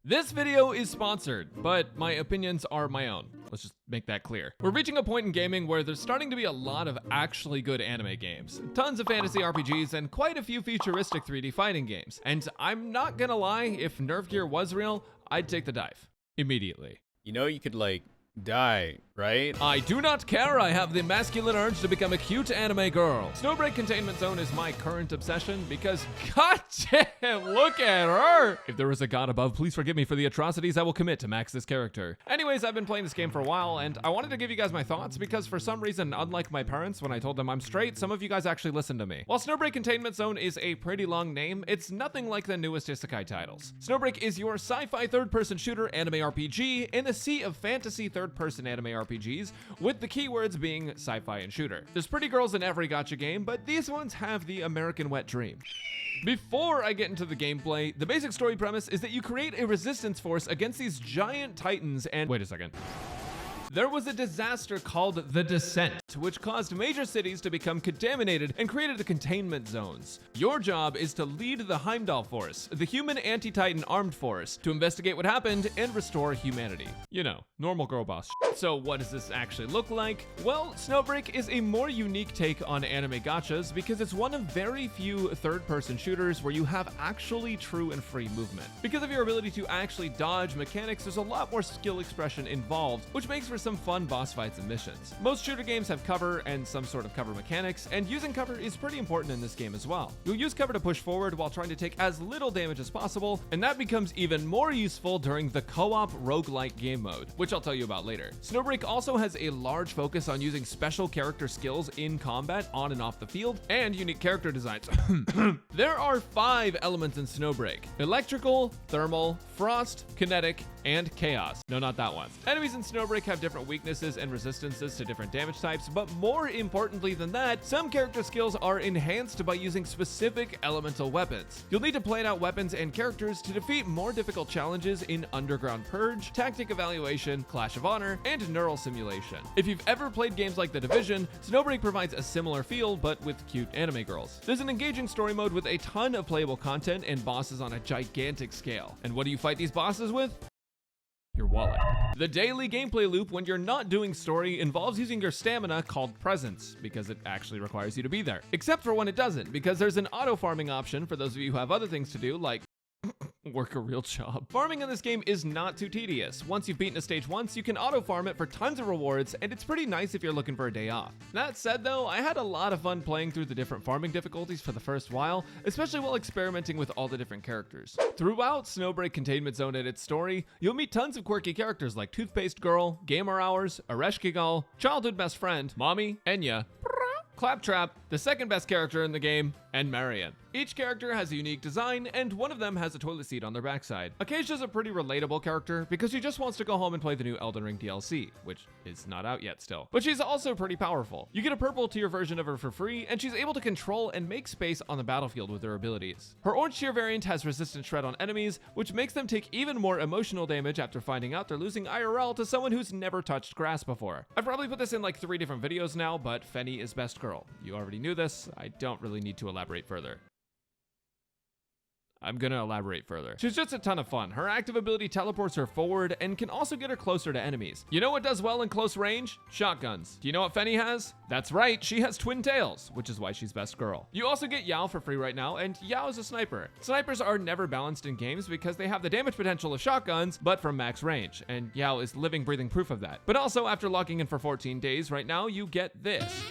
This video is sponsored, but my opinions are my own. Let's just make that clear. We're reaching a point in gaming where there's starting to be a lot of actually good anime games, tons of fantasy RPGs, and quite a few futuristic 3D fighting games. And I'm not gonna lie, if Nerve Gear was real, I'd take the dive. Immediately. You know you could, like, die, right? I do not care, I have the masculine urge to become a cute anime girl. Snowbreak Containment Zone is my current obsession because, goddamn, look at her! If there is a god above, please forgive me for the atrocities I will commit to max this character. Anyways, I've been playing this game for a while, and I wanted to give you guys my thoughts because for some reason, unlike my parents, when I told them I'm straight, some of you guys actually listened to me. While Snowbreak Containment Zone is a pretty long name, it's nothing like the newest isekai titles. Snowbreak is your sci-fi third-person shooter anime RPG in a sea of fantasy third-person anime RPGs, with the keywords being sci-fi and shooter. There's pretty girls in every gacha game, but these ones have the American wet dream. Before I get into the gameplay, the basic story premise is that you create a resistance force against these giant titans and— wait a second. There was a disaster called the Descent, which caused major cities to become contaminated and created the containment zones. Your job is to lead the Heimdall Force, the human anti-titan armed force, to investigate what happened and restore humanity. You know, normal girl boss. So what does this actually look like? Well, Snowbreak is a more unique take on anime gachas because it's one of very few third-person shooters where you have actually true and free movement. Because of your ability to actually dodge mechanics, there's a lot more skill expression involved, which makes for some fun boss fights and missions. Most shooter games have cover and some sort of cover mechanics, and using cover is pretty important in this game as well. You'll use cover to push forward while trying to take as little damage as possible, and that becomes even more useful during the co-op roguelike game mode, which I'll tell you about later. Snowbreak also has a large focus on using special character skills in combat on and off the field, and unique character designs. There are 5 elements in Snowbreak: electrical, thermal, frost, kinetic, and chaos. No, not that one. Enemies in Snowbreak have different weaknesses and resistances to different damage types, but more importantly than that, some character skills are enhanced by using specific elemental weapons. You'll need to plan out weapons and characters to defeat more difficult challenges in Underground Purge, Tactic Evaluation, Clash of Honor, and Neural Simulation. If you've ever played games like The Division, Snowbreak provides a similar feel, but with cute anime girls. There's an engaging story mode with a ton of playable content and bosses on a gigantic scale. And what do you fight these bosses with? Your wallet. The daily gameplay loop when you're not doing story involves using your stamina, called presence, because it actually requires you to be there. Except for when it doesn't, because there's an auto farming option for those of you who have other things to do, like work a real job. Farming in this game is not too tedious. Once you've beaten a stage once, you can auto farm it for tons of rewards, and it's pretty nice if you're looking for a day off. That said though, I had a lot of fun playing through the different farming difficulties for the first while, especially while experimenting with all the different characters. Throughout Snowbreak Containment Zone and its story, you'll meet tons of quirky characters like Toothpaste Girl, Gamer Hours, Ereshkigal, Childhood Best Friend, Mommy, Enya, Claptrap, the second best character in the game, and Marion. Each character has a unique design, and one of them has a toilet seat on their backside. Acacia's a pretty relatable character because she just wants to go home and play the new Elden Ring DLC, which is not out yet still. But she's also pretty powerful. You get a purple tier version of her for free, and she's able to control and make space on the battlefield with her abilities. Her orange tier variant has resistant shred on enemies, which makes them take even more emotional damage after finding out they're losing IRL to someone who's never touched grass before. I've probably put this in like 3 different videos now, but Fenny is best girl. You already knew this. I don't really need to elaborate further. I'm gonna elaborate further. She's just a ton of fun. Her active ability teleports her forward and can also get her closer to enemies. You know what does well in close range? Shotguns. Do you know what Fenny has? That's right, she has twin tails, which is why she's best girl. You also get Yao for free right now, and Yao is a sniper. Snipers are never balanced in games because they have the damage potential of shotguns, but from max range, and Yao is living, breathing proof of that. But also, after locking in for 14 days right now, you get this.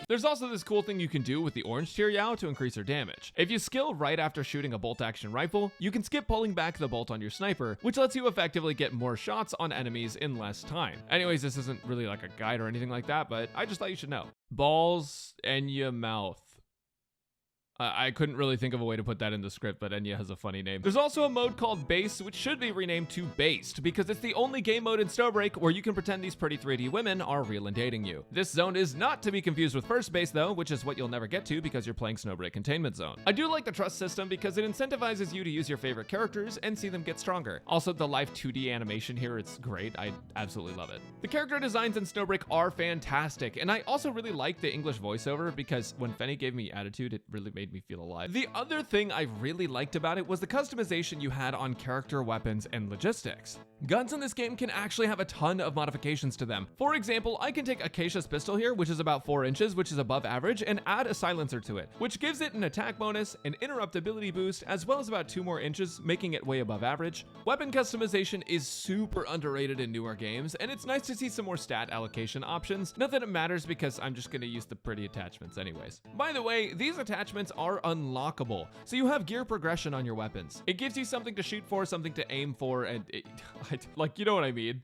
There's also this cool thing you can do with the orange tier Yao to increase her damage. If you skill right after shooting a bolt action rifle, you can skip pulling back the bolt on your sniper, which lets you effectively get more shots on enemies in less time. Anyways, this isn't really like a guide or anything like that, but I just thought you should know. Balls and your mouth. I couldn't really think of a way to put that in the script, but Enya has a funny name. There's also a mode called Base, which should be renamed to Based, because it's the only game mode in Snowbreak where you can pretend these pretty 3D women are real and dating you. This zone is not to be confused with First Base though, which is what you'll never get to because you're playing Snowbreak Containment Zone. I do like the trust system because it incentivizes you to use your favorite characters and see them get stronger. Also, the live 2D animation here, it's great. I absolutely love it. The character designs in Snowbreak are fantastic, and I also really like the English voiceover because when Fenny gave me attitude, it really made made me feel alive. The other thing I really liked about it was the customization you had on character, weapons, and logistics. Guns in this game can actually have a ton of modifications to them. For example, I can take Acacia's pistol here, which is about 4 inches, which is above average, and add a silencer to it, which gives it an attack bonus, an interruptibility boost, as well as about 2 more inches, making it way above average. Weapon customization is super underrated in newer games, and it's nice to see some more stat allocation options. Not that it matters because I'm just gonna use the pretty attachments anyways. By the way, these attachments are unlockable, so you have gear progression on your weapons. It gives you something to shoot for, something to aim for, and like, you know what I mean.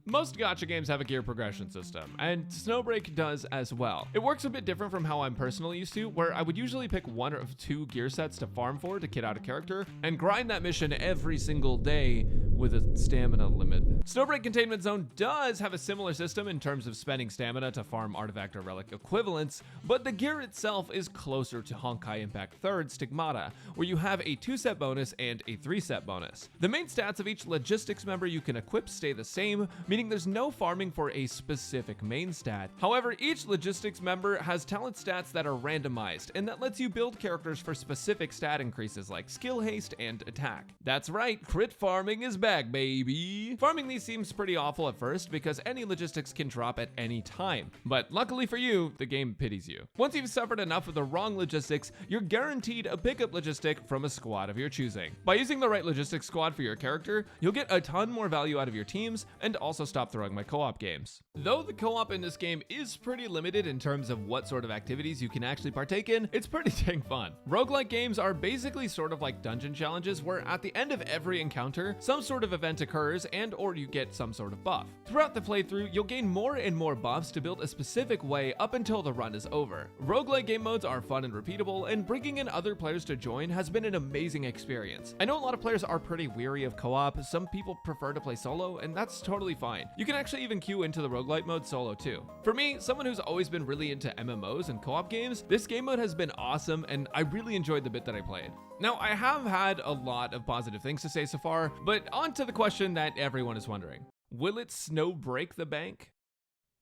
Most gacha games have a gear progression system, and Snowbreak does as well. It works a bit different from how I'm personally used to, where I would usually pick 1 of 2 gear sets to farm for to kit out a character, and grind that mission every single day with a stamina limit. Snowbreak Containment Zone does have a similar system in terms of spending stamina to farm artifact or relic equivalents, but the gear itself is closer to Honkai Impact 3rd Stigmata, where you have a 2-set bonus and a 3-set bonus. The main stats of each logistics member you can equip stay the same, meaning there's no farming for a specific main stat. However, each logistics member has talent stats that are randomized, and that lets you build characters for specific stat increases like skill haste and attack. That's right, crit farming is back, baby. Farming these seems pretty awful at first because any logistics can drop at any time, but luckily for you, the game pities you. Once you've suffered enough of the wrong logistics, you're guaranteed a pickup logistic from a squad of your choosing. By using the right logistics squad for your character, you'll get a ton more value out of your teams and also stop throwing my co-op games. Though the co-op in this game is pretty limited in terms of what sort of activities you can actually partake in, it's pretty dang fun. Roguelike games are basically sort of like dungeon challenges where at the end of every encounter, some sort of event occurs and or you get some sort of buff. Throughout the playthrough, you'll gain more and more buffs to build a specific way up until the run is over. Roguelike game modes are fun and repeatable, and bringing in other players to join has been an amazing experience. I know a lot of players are pretty weary of co-op, some people prefer to play solo, and that's totally fine. You can actually even queue into the roguelite mode solo too. For me, someone who's always been really into MMOs and co-op games, this game mode has been awesome and I really enjoyed the bit that I played. Now, I have had a lot of positive things to say so far, but on to the question that everyone is wondering. Will it snow break the bank?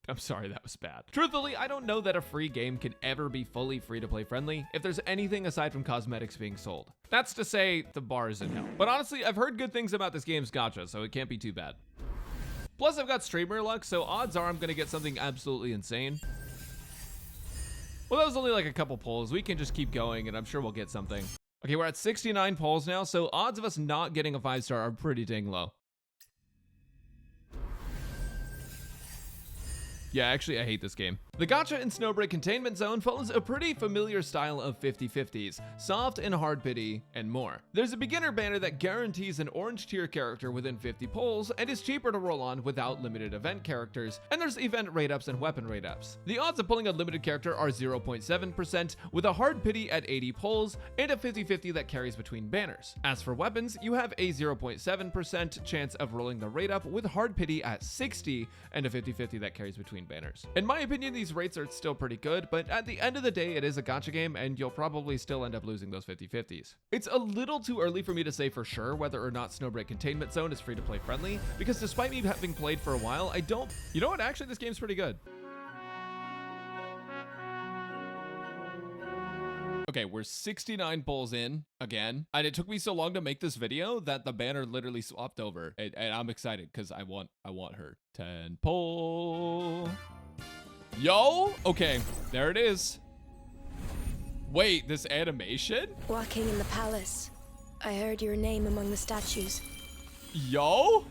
I'm sorry, that was bad. Truthfully, I don't know that a free game can ever be fully free-to-play friendly if there's anything aside from cosmetics being sold. That's to say, the bar is in hell. But honestly, I've heard good things about this game's gacha, so it can't be too bad. Plus, I've got streamer luck, so odds are I'm gonna get something absolutely insane. Well, that was only like a couple polls. We can just keep going, and I'm sure we'll get something. Okay, we're at 69 polls now, so odds of us not getting a 5-star are pretty dang low. Yeah, actually, I hate this game. The gacha in Snowbreak Containment Zone follows a pretty familiar style of 50-50s, soft and hard pity, and more. There's a beginner banner that guarantees an orange tier character within 50 polls and is cheaper to roll on without limited event characters, and there's event rate-ups and weapon rate-ups. The odds of pulling a limited character are 0.7%, with a hard pity at 80 polls, and a 50-50 that carries between banners. As for weapons, you have a 0.7% chance of rolling the rate-up with hard pity at 60, and a 50-50 that carries between banners. In my opinion, these rates are still pretty good, but at the end of the day, it is a gacha game, and you'll probably still end up losing those 50-50s. It's a little too early for me to say for sure whether or not Snowbreak Containment Zone is free-to-play friendly, because despite me having played for a while, I don't... You know what? Actually, this game's pretty good. Okay, we're 69 polls in again, and it took me so long to make this video that the banner literally swapped over, and I'm excited because I want her. 10 poll. Yo, okay, there it is. Wait, this animation? Walking in the palace, I heard your name among the statues. Yo.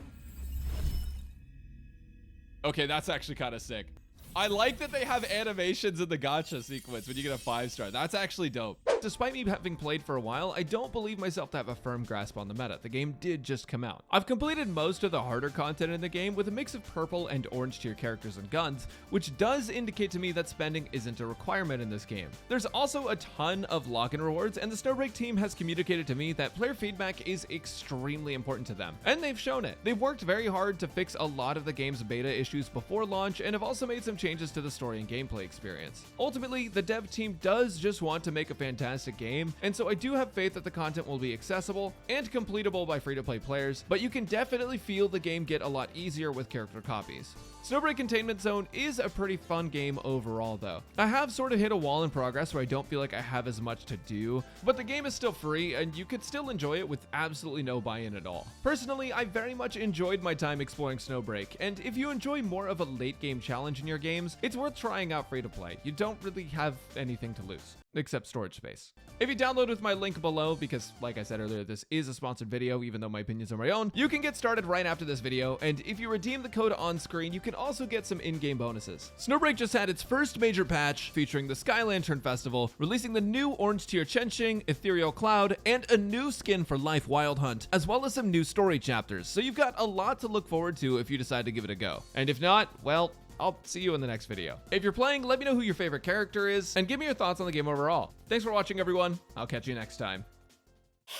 Okay, that's actually kind of sick. I like that they have animations in the gacha sequence when you get a 5-star. That's actually dope. Despite me having played for a while, I don't believe myself to have a firm grasp on the meta. The game did just come out. I've completed most of the harder content in the game with a mix of purple and orange tier characters and guns, which does indicate to me that spending isn't a requirement in this game. There's also a ton of login rewards, and the Snowbreak team has communicated to me that player feedback is extremely important to them, and they've shown it. They've worked very hard to fix a lot of the game's beta issues before launch, and have also made some changes to the story and gameplay experience. Ultimately, the dev team does just want to make a fantastic fantastic game, and so I do have faith that the content will be accessible and completable by free-to-play players, but you can definitely feel the game get a lot easier with character copies. Snowbreak Containment Zone is a pretty fun game overall though. I have sort of hit a wall in progress where I don't feel like I have as much to do, but the game is still free and you could still enjoy it with absolutely no buy-in at all. Personally, I very much enjoyed my time exploring Snowbreak, and if you enjoy more of a late game challenge in your games, it's worth trying out free to play. You don't really have anything to lose, except storage space. If you download with my link below, because like I said earlier, this is a sponsored video, even though my opinions are my own, you can get started right after this video, and if you redeem the code on screen, you can also get some in-game bonuses. Snowbreak just had its first major patch featuring the Sky Lantern Festival, releasing the new Orange Tier Chenching, Ethereal Cloud, and a new skin for Life Wild Hunt, as well as some new story chapters, so you've got a lot to look forward to if you decide to give it a go. And if not, well, I'll see you in the next video. If you're playing, let me know who your favorite character is, and give me your thoughts on the game overall. Thanks for watching, everyone. I'll catch you next time.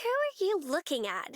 Who are you looking at?